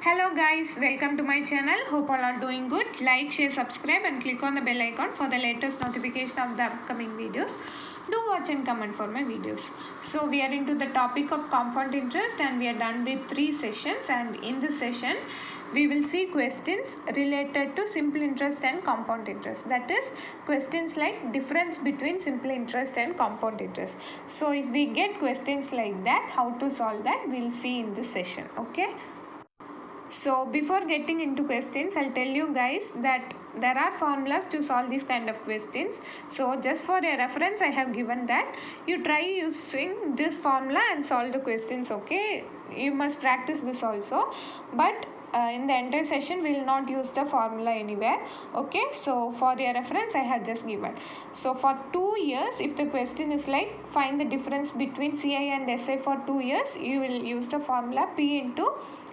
Hello guys, welcome to my channel. Hope all are doing good. Like, share, subscribe and click on the bell icon for the latest notification of the upcoming videos. Do watch and comment for my videos. So we are into the topic of compound interest and we are done with 3 sessions, and in this session we will see questions related to simple interest and compound interest. That is questions like difference between simple interest and compound interest. So if we get questions like that, how to solve that we'll see in this session. Okay. So before getting into questions, I'll tell you guys that there are formulas to solve these kind of questions. So just for a reference, I have given that. You try using this formula and solve the questions, okay? You must practice this also. But in the entire session, we will not use the formula anywhere, okay? So for your reference, I have just given. So for 2 years, if the question is like find the difference between CI and SI for 2 years, you will use the formula P into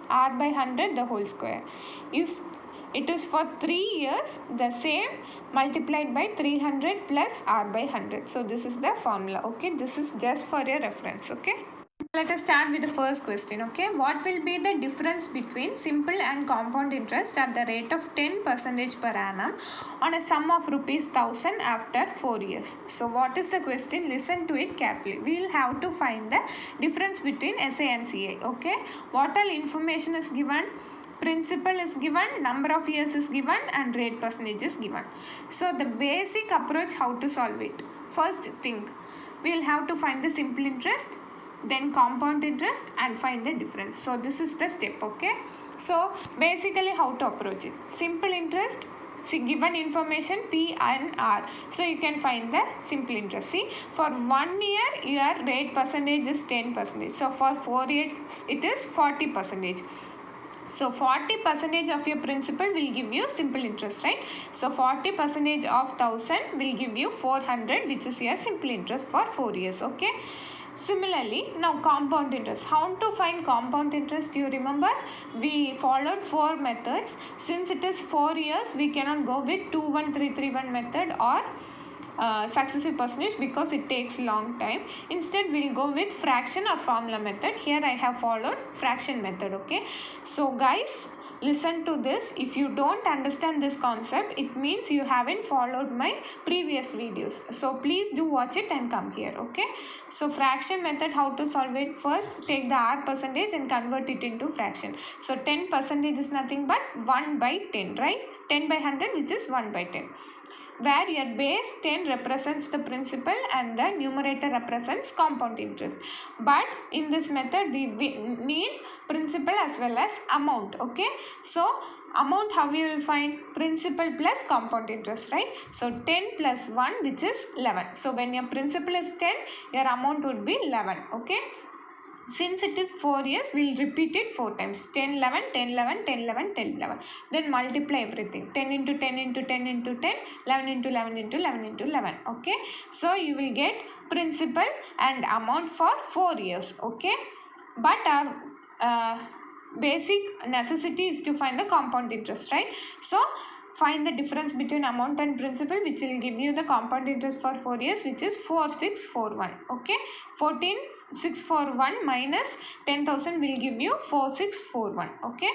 R by 100 the whole square. If it is for 3 years, the same multiplied by 300 plus R by 100. So this is the formula, okay? This is just for your reference, okay? Let us start with the first question, okay? What will be the difference between simple and compound interest at the rate of 10% per annum on a sum of rupees 1000 after 4 years? So what is the question? Listen to it carefully. We will have to find the difference between SA and CI, okay? What all information is given? Principal is given, number of years is given, and rate percentage is given. So the basic approach how to solve it. First thing, we will have to find the simple interest, then compound interest and find the difference. So this is the step, okay? So basically how to approach it. Simple interest, see given information P and R. So you can find the simple interest. See, for 1 year your rate percentage is 10%. So for 4 years it is 40%. So 40% of your principal will give you simple interest, right? So 40% of 1000 will give you 400, which is your simple interest for 4 years, okay? Similarly, now compound interest. How to find compound interest? You remember we followed 4 methods. Since it is 4 years, we cannot go with 21331 method or successive percentage because it takes long time. Instead, we'll go with fraction or formula method. Here I have followed fraction method, okay? So guys, listen to this. If you don't understand this concept, it means you haven't followed my previous videos. So please do watch it and come here, okay? So fraction method, how to solve it? First, take the R percentage and convert it into fraction. So 10% is nothing but 1 by 10, right? 10 by 100, which is 1 by 10. Where your base 10 represents the principal and the numerator represents compound interest. But in this method, we need principal as well as amount, okay? So amount, how we will find? Principal plus compound interest, right? So 10 plus 1, which is 11. So when your principal is 10, your amount would be 11, okay? Since it is 4 years, we will repeat it 4 times. 10, 11, 10, 11, 10, 11, 10, 11. Then multiply everything. 10 into 10 into 10 into 10, 11 into 11 into 11 into 11. Okay. So you will get principal and amount for 4 years. Okay. But our basic necessity is to find the compound interest, right? So find the difference between amount and principal, which will give you the compound interest for 4 years, which is 4641. Okay, 14641 minus 10,000 will give you 4641. Okay,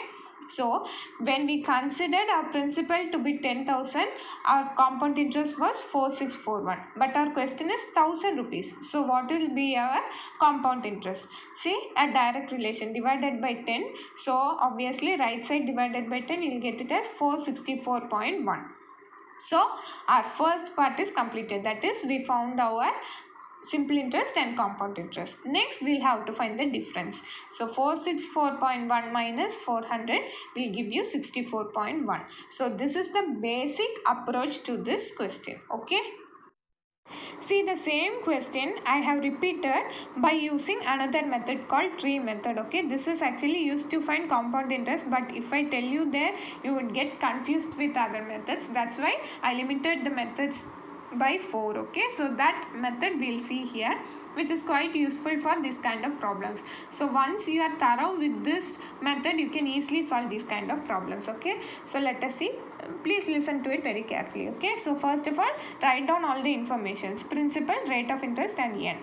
so when we considered our principal to be 10,000, our compound interest was 4641. But our question is 1000 rupees. So what will be our compound interest? See, a direct relation divided by 10. So obviously right side divided by 10, you will get it as 464.1. So our first part is completed. That is, we found our simple interest and compound interest. Next, we'll have to find the difference. So 464.1 minus 400 will give you 64.1. So this is the basic approach to this question. Okay. See, the same question I have repeated by using another method called tree method. Okay, this is actually used to find compound interest, but if I tell you there, you would get confused with other methods. That's why I limited the methods by 4. Okay, so that method we'll see here, which is quite useful for this kind of problems. So once you are thorough with this method, you can easily solve these kind of problems. Okay, so let us see. Please listen to it very carefully. Okay, so first of all, write down all the informations: principal, rate of interest and n.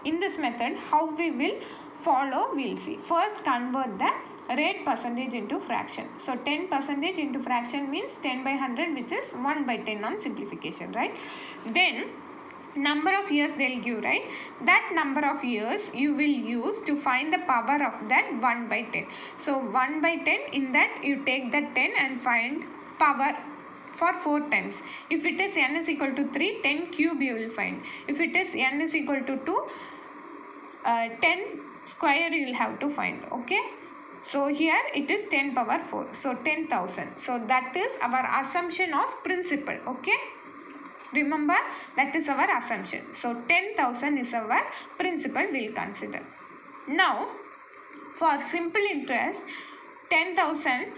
In this method, how we will follow, we'll see. First, convert the rate percentage into fraction. So 10% into fraction means 10 by 100, which is 1 by 10 on simplification, right? Then number of years they'll give, right? That number of years you will use to find the power of that 1 by 10. So 1 by 10, in that you take that 10 and find power for 4 times. If it is n is equal to 3, 10 cube you will find. If it is n is equal to 2, 10 square you will have to find, okay? So here it is 10 power 4, so 10,000. So that is our assumption of principal, okay? Remember, that is our assumption. So 10,000 is our principal we'll consider. Now for simple interest, 10,000,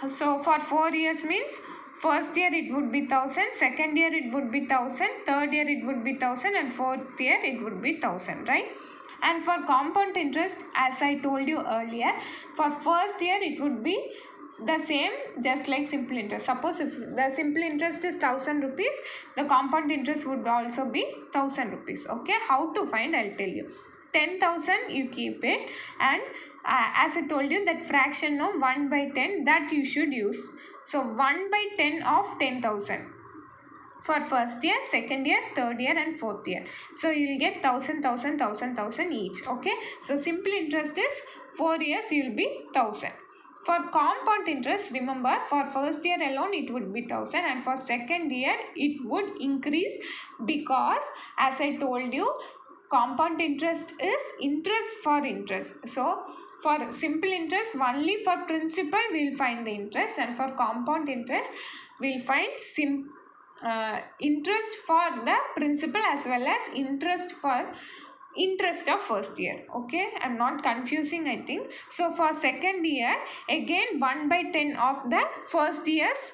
so for 4 years means first year it would be 1,000, second year it would be 1,000, third year it would be 1,000, and fourth year it would be 1,000, right? And for compound interest, as I told you earlier, for first year it would be the same just like simple interest. Suppose if the simple interest is 1,000 rupees, the compound interest would also be 1,000 rupees. Okay, how to find, I'll tell you. 10,000 you keep it, and as I told you, that fraction of 1 by 10 that you should use. So 1 by 10 of 10,000 for first year, second year, third year and fourth year. So you will get 1,000, 1,000, 1,000, 1,000 each. Okay, so simple interest is 4 years you will be 1,000. For compound interest, remember, for first year alone it would be 1,000, and for second year it would increase, because as I told you, compound interest is interest for interest. So for simple interest, only for principal we will find the interest, and for compound interest we will find interest for the principal as well as interest for interest of first year. Okay, I'm not confusing, I think. So for second year, again 1 by 10 of the first year's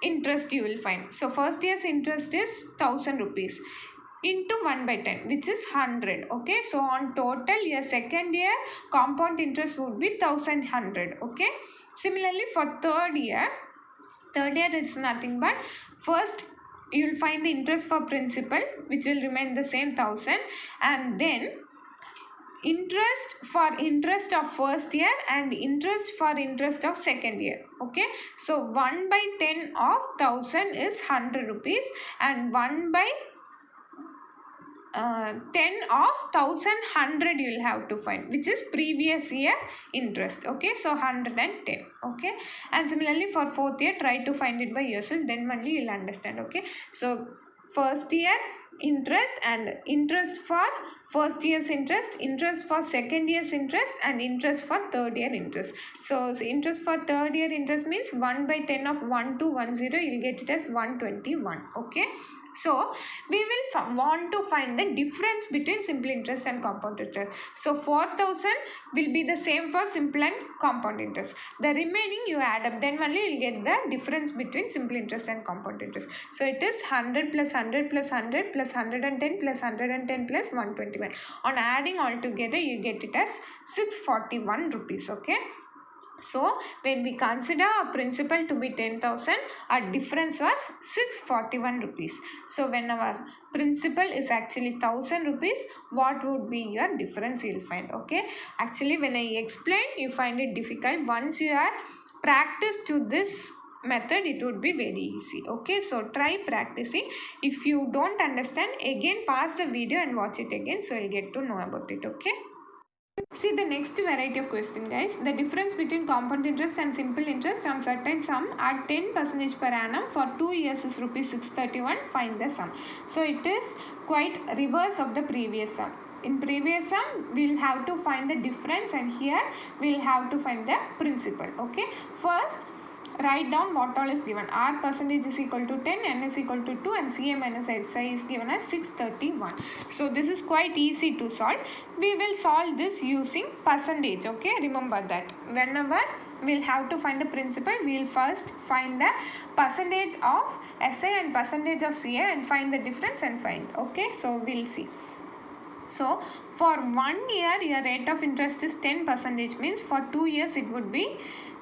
interest you will find. So first year's interest is 1,000 rupees into 1 by 10, which is 100. Okay, so on total your second year compound interest would be 1,100. Okay, similarly for third year it's nothing but first you will find the interest for principal, which will remain the same 1,000, and then interest for interest of first year and interest for interest of second year. Okay, so 1 by 10 of 1,000 is 100 rupees, and 1 by 10 of 1,100 you will have to find, which is previous year interest. Okay, so 110. Okay, and similarly for fourth year, try to find it by yourself, then only you will understand. Okay, so first year interest and interest for first year's interest, interest for second year's interest, and interest for third year interest. So interest for third year interest means 1 by 10 of 1210, you will get it as 121. Okay, so we will want to find the difference between simple interest and compound interest. So 4,000 will be the same for simple and compound interest. The remaining you add up, then only you will get the difference between simple interest and compound interest. So it is 100 plus 100 plus 100 plus 110 plus 110 plus 121. On adding all together, you get it as 641 rupees. Okay, so when we consider our principal to be 10,000, our difference was 641 rupees. So when our principal is actually 1,000 rupees, what would be your difference you will find. Okay, actually when I explain, you find it difficult. Once you are practiced to this method, it would be very easy. Okay, so try practicing. If you don't understand, again pause the video and watch it again, so you'll get to know about it. Okay, see the next variety of question, guys. The difference between compound interest and simple interest on certain sum at 10% per annum for 2 years is rupees 631. Find the sum. So it is quite reverse of the previous sum. In previous sum, we will have to find the difference, and here we will have to find the principal. Okay, first write down what all is given. R percentage is equal to 10, N is equal to 2, and CA minus SI is given as 631. So this is quite easy to solve. We will solve this using percentage. Okay, remember that. Whenever we'll have to find the principal, we'll first find the percentage of SI and percentage of CA and find the difference and find. Okay, so we'll see. So for 1 year, your rate of interest is 10%, means for 2 years it would be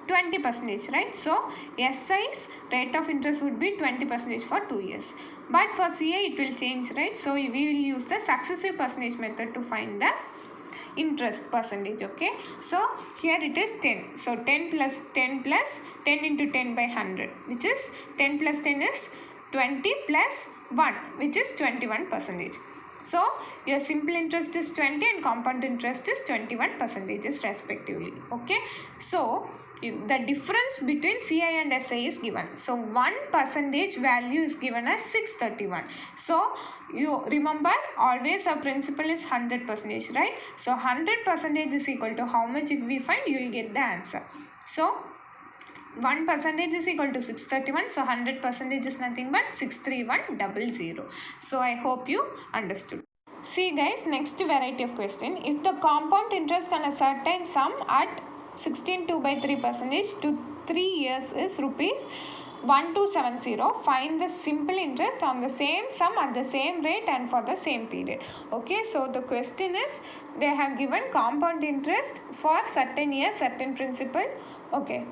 20%, right? So SI's rate of interest would be 20% for 2 years. But for CA it will change, right? So we will use the successive percentage method to find the interest percentage. Okay, so here it is 10. So 10 plus 10 plus 10 into 10 by 100, which is 10 plus 10 is 20 plus 1, which is 21 percentage. So your simple interest is 20 and compound interest is 21 percentages respectively. Okay, so the difference between CI and SI is given. So 1% value is given as 631. So you remember always our principal is 100%, right? So 100% is equal to how much if we find, you will get the answer. So 1% is equal to 631. So 100% is nothing but 63100. So I hope you understood. See guys, next variety of question. If the compound interest on a certain sum at 16.2/3% to 3 years is rupees 1270, find the simple interest on the same sum at the same rate and for the same period. Okay, so the question is, they have given compound interest for certain years, certain principal. Okay,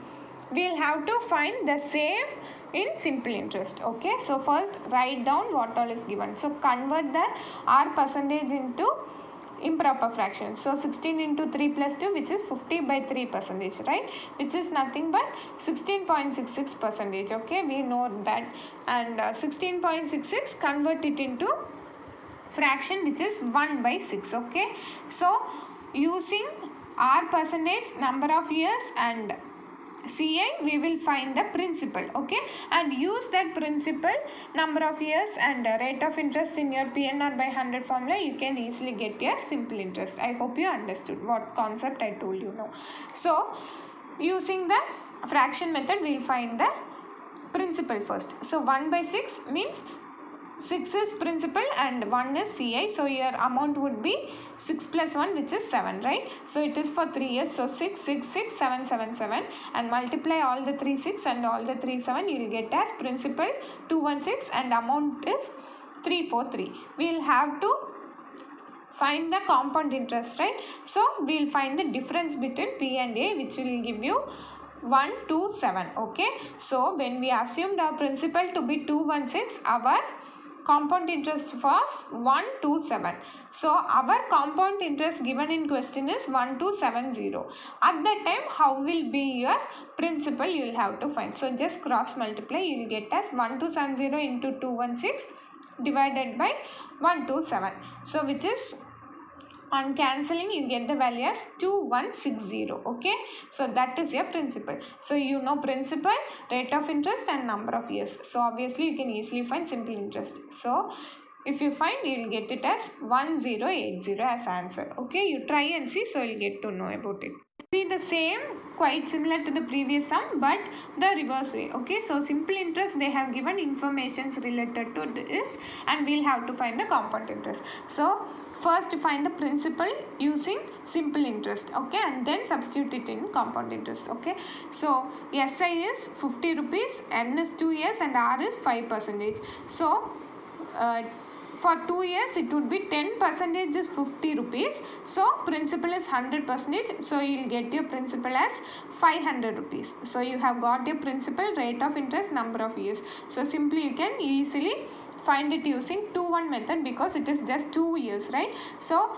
we'll have to find the same in simple interest. Okay, so first write down what all is given. So convert the R percentage into improper fraction. So 16 into 3 plus 2, which is 50/3%, right? Which is nothing but 16.66%. Okay, we know that. And 16.66, convert it into fraction, which is 1/6. Okay, so using R percentage, number of years, and CI, we will find the principal. Okay, and use that principal, number of years, and rate of interest in your PNR by 100 formula. You can easily get your simple interest. I hope you understood what concept I told you now. So using the fraction method, we will find the principal first. So 1/6 means 6 is principal and 1 is CI. So your amount would be 6 plus 1, which is 7, right? So it is for 3 years. So 6, 6, 6, 7, 7, 7, and multiply all the 3 6 and all the 3 7. You will get as principal 216 and amount is 343. We will have to find the compound interest, right? So we will find the difference between P and A, which will give you 127. Okay, so when we assumed our principal to be 216, our compound interest was 127. So our compound interest given in question is 1270. At that time, how will be your principal, you will have to find. So just cross multiply, you will get as 1270 into 216 divided by 127. So which is, on cancelling, you get the value as 2160. Okay, so that is your principal. So you know principal, rate of interest, and number of years. So obviously you can easily find simple interest. So if you find, you will get it as 1080 as answer. Okay, you try and see, so you'll get to know about it. See the same, quite similar to the previous sum, but the reverse way. Okay, so simple interest, they have given informations related to this, and we'll have to find the compound interest. So first find the principal using simple interest. Okay, and then substitute it in compound interest. Okay, so SI is 50 rupees, N is 2 years, and R is 5%. So for 2 years it would be 10% is 50 rupees. So principal is 100%. So you will get your principal as 500 rupees. So you have got your principal, rate of interest, number of years. So simply you can easily find it using 2-1 method, because it is just 2 years, right? So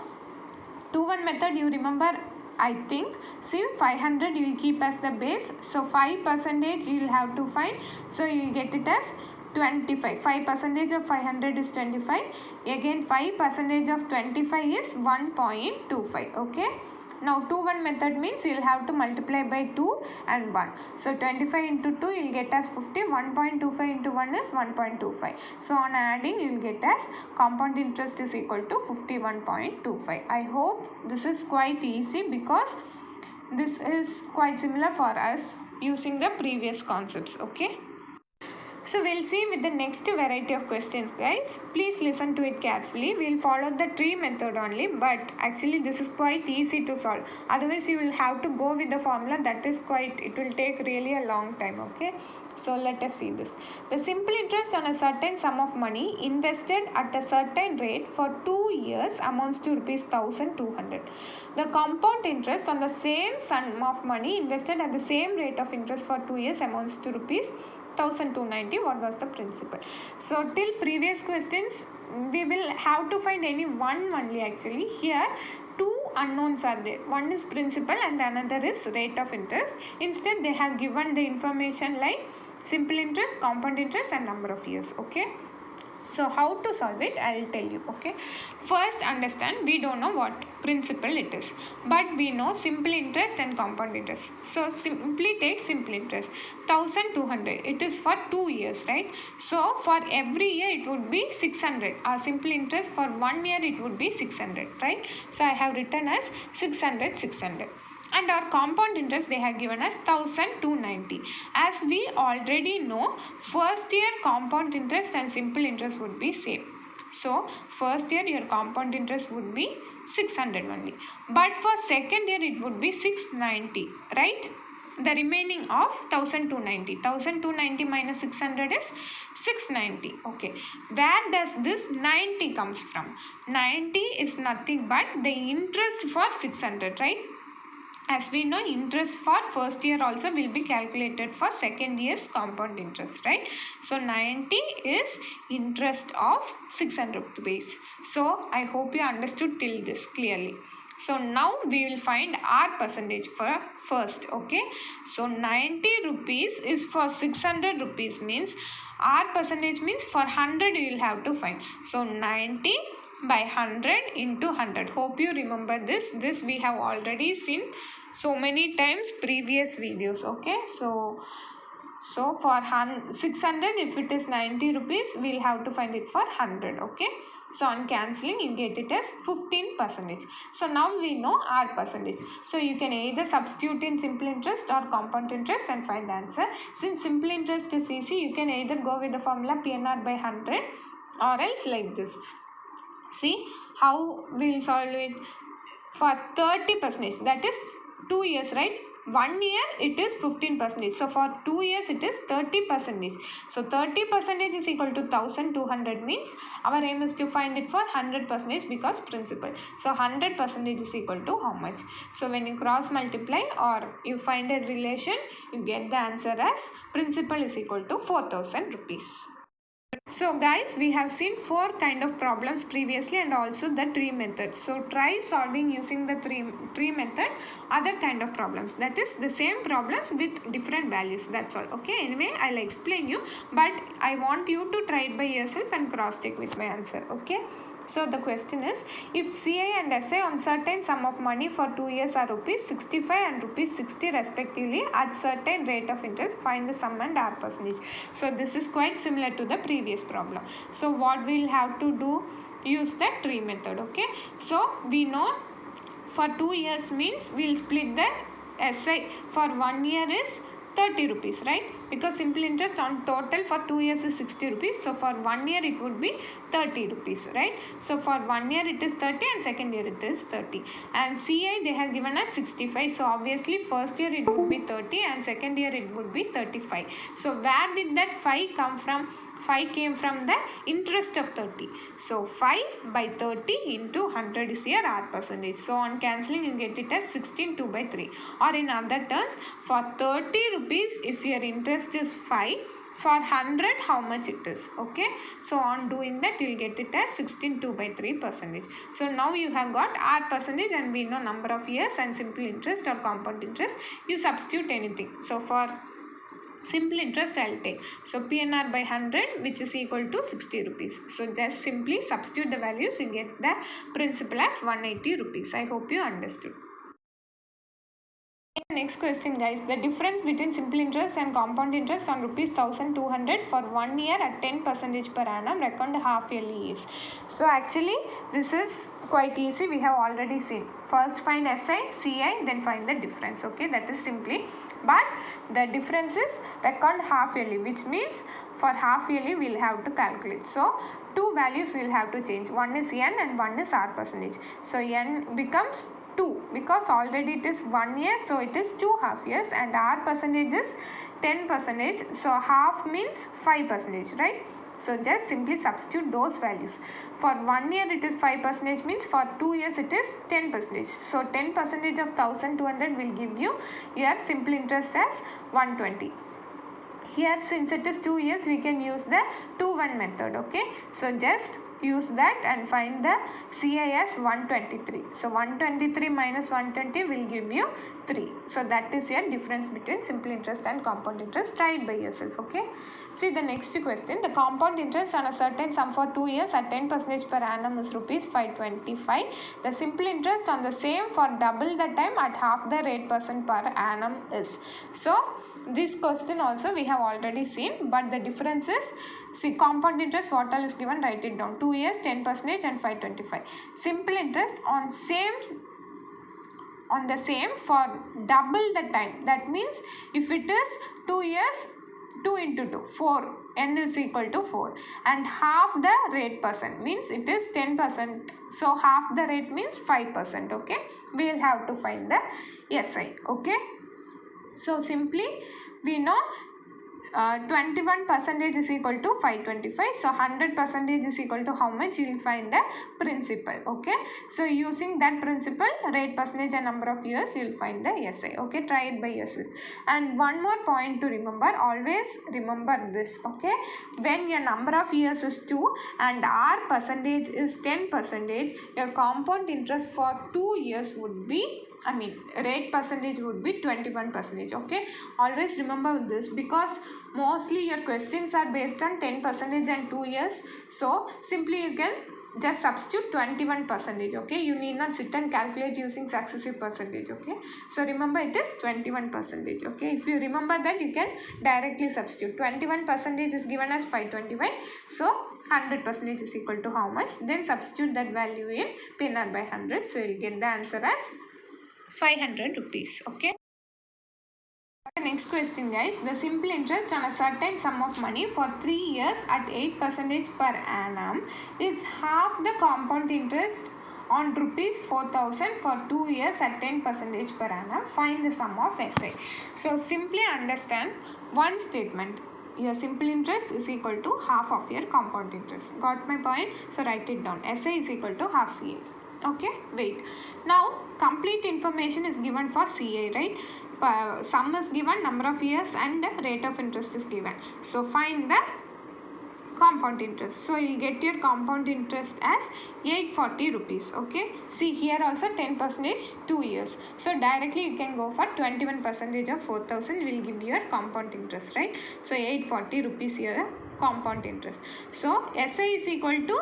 2-1 method, you remember, I think. See, 500 you will keep as the base. So 5% you will have to find. So you will get it as 25. 5% of 500 is 25. Again 5% of 25 is 1.25. Okay, now 2-1 method means you will have to multiply by 2 and 1. So 25 into 2 you will get as 50. 1.25 into 1 is 1.25. So on adding, you will get as compound interest is equal to 51.25. I hope this is quite easy, because this is quite similar for us using the previous concepts. Okay, so we'll see with the next variety of questions, guys. Please listen to it carefully. We'll follow the tree method only, but actually this is quite easy to solve. Otherwise you will have to go with the formula. That is quite, it will take really a long time. Okay, so let us see this. The simple interest on a certain sum of money invested at a certain rate for 2 years amounts to rupees 1200. The compound interest on the same sum of money invested at the same rate of interest for 2 years amounts to rupees 1290. What was the principal? So till previous questions, we will have to find any one only. Actually here 2 unknowns are there. One is principal and another is rate of interest. Instead, they have given the information like simple interest, compound interest and number of years. Okay. So how to solve it, I will tell you. Okay, first understand, we don't know what principal it is, but we know simple interest and compound interest. So simply take simple interest, 1200, it is for 2 years, right? So for every year it would be 600. Our simple interest for 1 year it would be 600, right? So I have written as 600. And our compound interest they have given us 1290. As we already know, first year compound interest and simple interest would be same. So first year your compound interest would be 600 only, but for second year it would be 690, right? The remaining of 1290 minus 600 is 690. Okay, where does this 90 comes from? 90 is nothing but the interest for 600, right? As we know, interest for first year also will be calculated for second year's compound interest, right? So 90 is interest of 600 rupees. So I hope you understood till this clearly. So now we will find our percentage for first. Okay, so 90 rupees is for 600 rupees, means our percentage means for 100 you will have to find. So 90 by 100 into 100. Hope you remember this. This we have already seen so many times previous videos. Okay, so for 600, if it is 90 rupees, we'll have to find it for 100. Okay, so on cancelling you get it as 15%. So now we know our percentage. So you can either substitute in simple interest or compound interest and find the answer. Since simple interest is easy, you can either go with the formula PNR by 100 or else like this. See how we'll solve it. For 30%, that is 2 years, right? 1 year it is 15%. So for 2 years it is 30%. So 30% is equal to 1200, means our aim is to find it for 100% because principal. So 100% is equal to how much? So when you cross multiply or you find a relation, you get the answer as principal is equal to 4000 rupees. So guys, we have seen 4 kind of problems previously and also the tree method. So try solving using the tree method other kind of problems. That is the same problems with different values. That's all. Okay, anyway, I'll explain you, but I want you to try it by yourself and cross check with my answer. Okay. So the question is, if CI and SI on certain sum of money for 2 years are rupees 65 and rupees 60 respectively at certain rate of interest, find the sum and R percentage. So this is quite similar to the previous problem. So what we'll have to do, use the tree method. Okay, so we know for 2 years means we'll split the SI for 1 year is 30 rupees, right? Because simple interest on total for 2 years is 60 rupees. So for 1 year it would be 30 rupees, right? So for 1 year it is 30 and second year it is 30. And CI they have given us 65. So obviously first year it would be 30 and second year it would be 35. So where did that 5 come from? 5 came from the interest of 30. So 5 by 30 into 100 is your R percentage. So on cancelling you get it as 16 2 by 3. Or in other terms, for 30 rupees if your interest is 5, for 100 how much it is. Okay, so on doing that you'll get it as 16 2 by 3%. So now you have got R percentage and we know number of years and simple interest or compound interest. You substitute anything. So for simple interest I'll take. So PNR by 100 which is equal to 60 rupees. So just simply substitute the values, you get the principal as 180 rupees. I hope you understood. Next question guys, the difference between simple interest and compound interest on rupees 1200 for 1 year at 10% per annum reckoned half yearly is. So actually this is quite easy, we have already seen. First find SI, CI, then find the difference. Okay, that is simply, but the difference is reckoned half yearly, which means for half yearly we will have to calculate. So two values we will have to change, one is N and one is R percentage. So N becomes 2 because already it is 1 year, so it is 2 half years, and R percentage is 10%. So half means 5%, right? So just simply substitute those values. For 1 year it is 5%, means for 2 years it is 10%. So 10% of 1200 will give you your simple interest as 120. here since it is 2 years, we can use the 2-1 method. Okay, so just use that and find the CI as 123. So 123 minus 120 will give you 3. So that is your difference between simple interest and compound interest. Try it by yourself. Okay, see the next question. The compound interest on a certain sum for 2 years at 10% per annum is rupees 525. The simple interest on the same for double the time at half the rate percent per annum is. So this question also we have already seen, but the difference is, see, compound interest what all is given, write it down. 2 years, 10% and 525. Simple interest on the same for double the time. That means if it is 2 years, 2 into 2, 4, n is equal to 4, and half the rate percent means it is 10%. So half the rate means 5%. Okay, we will have to find the SI. Okay, so simply we know 21% is equal to 525. So 100% is equal to how much? You will find the principal. Okay, so using that principal, rate percentage and number of years, you will find the SI. Okay, try it by yourself. And one more point to remember, always remember this. Okay, when your number of years is 2 and R percentage is 10%, your compound interest for 2 years would be, rate percentage would be 21%. Okay, always remember this, because mostly your questions are based on 10% and 2 years. So simply you can just substitute 21%. Okay, you need not sit and calculate using successive percentage. Okay, so remember it is 21%. Okay, if you remember that, you can directly substitute. 21% is given as 525. So 100% is equal to how much? Then substitute that value in PNR by 100. So you will get the answer as 500 rupees. Okay, the next question, guys. The simple interest on a certain sum of money for 3 years at 8% per annum is half the compound interest on rupees 4,000 for 2 years at 10% per annum. Find the sum of SI. So simply understand one statement. Your simple interest is equal to half of your compound interest. Got my point? So write it down. SI is equal to half CA. Okay, wait. Now complete information is given for CA, right? Sum is given, number of years, and rate of interest is given. So find the compound interest. So you will get your compound interest as 840 rupees. Okay, see here also 10%, 2 years. So directly you can go for 21% of 4,000 will give you your compound interest, right? So 840 rupees here compound interest. So SI is equal to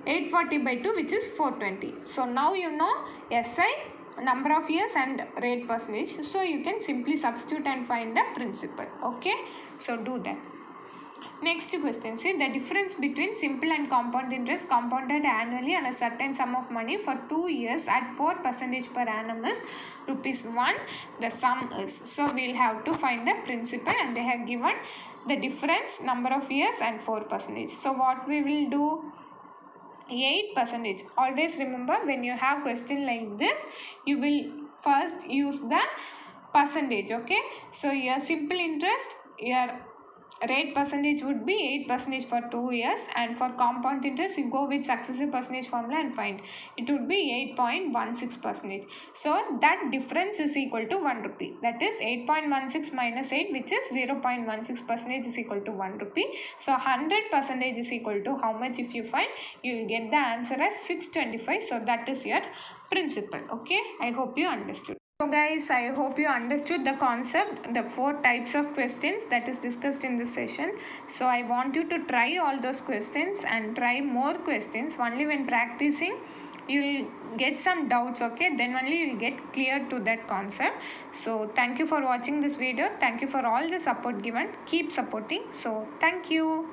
840 by 2, which is 420. So now you know SI, number of years, and rate percentage. So you can simply substitute and find the principal. Okay, so do that. Next question, see the difference between simple and compound interest compounded annually on a certain sum of money for 2 years at 4% per annum is rupees 1. The sum is, so we will have to find the principal, and they have given the difference, number of years, and 4%. So what we will do? 8%. Always remember, when you have question like this, you will first use the percentage. Okay, so your simple interest, your rate percentage would be 8% for 2 years, and for compound interest you go with successive percentage formula and find it would be 8.16%. So that difference is equal to 1 rupee. That is 8.16 minus 8, which is 0.16% is equal to 1 rupee. So 100% is equal to how much? If you find, you will get the answer as 625. So that is your principal. Okay, I hope you understood. So guys, I hope you understood the concept, the 4 types of questions that is discussed in this session. So I want you to try all those questions and try more questions. Only when practicing, you will get some doubts. Okay, then only you will get clear to that concept. So thank you for watching this video. Thank you for all the support given. Keep supporting. So thank you.